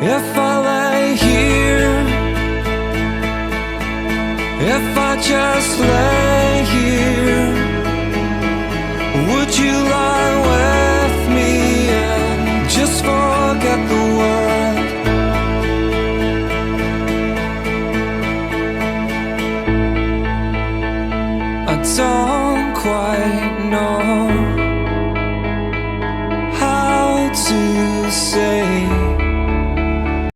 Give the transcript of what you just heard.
If I lay here, if I just lay here, would you lie with me and just forget the world? I don't quite know how to say